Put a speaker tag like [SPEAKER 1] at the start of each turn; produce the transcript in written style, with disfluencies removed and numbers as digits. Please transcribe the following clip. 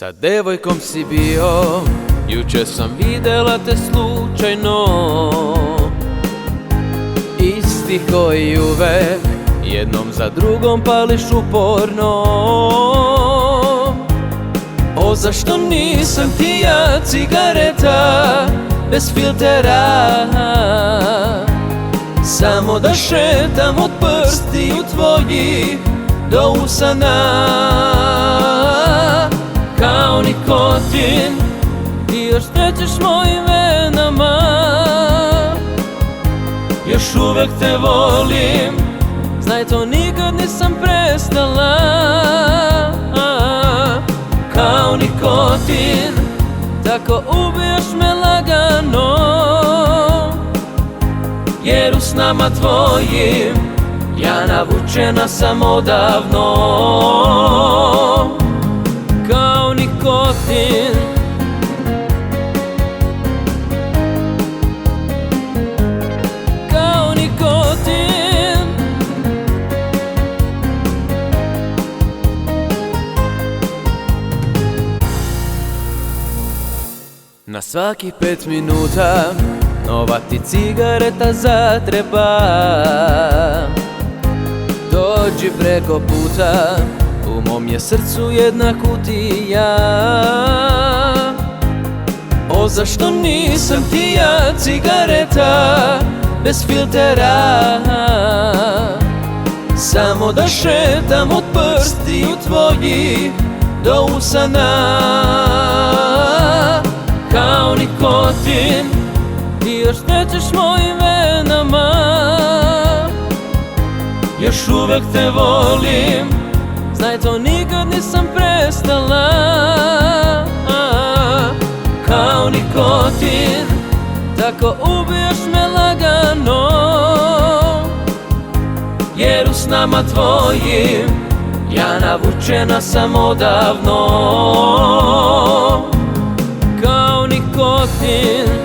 [SPEAKER 1] Sa devojkom si bio, juče sam videla te slučajno. Isti koji uvek, jednom za drugom pališ uporno. O, zašto nisam ti ja cigareta bez filtera, samo da šetam od prstiju tvojih do usana. Kao nikotin ti još tećeš mojim venama, još uvek te volim, znaj to nikad nisam prestala. Kao nikotin, tako ubijaš me lagano, jer u snama tvojim ja navučena sam odavno. Kao nikotin, kao nikotin. Na svakih 5 minuta nova ti cigareta zatreba. Dođi preko puta, u mom je srcu jedna kutija. O, zašto nisam ti ja cigareta bez filtera, samo da šetam od prstiju tvojih do usana. Kao nikotin, ti još tećeš mojim venama, još uvek te volim, znaj to nikad nisam prestala. Kao nikotin, tako ubijaš me lagano, jer u snama tvojim ja navučena sam odavno. Kao nikotin.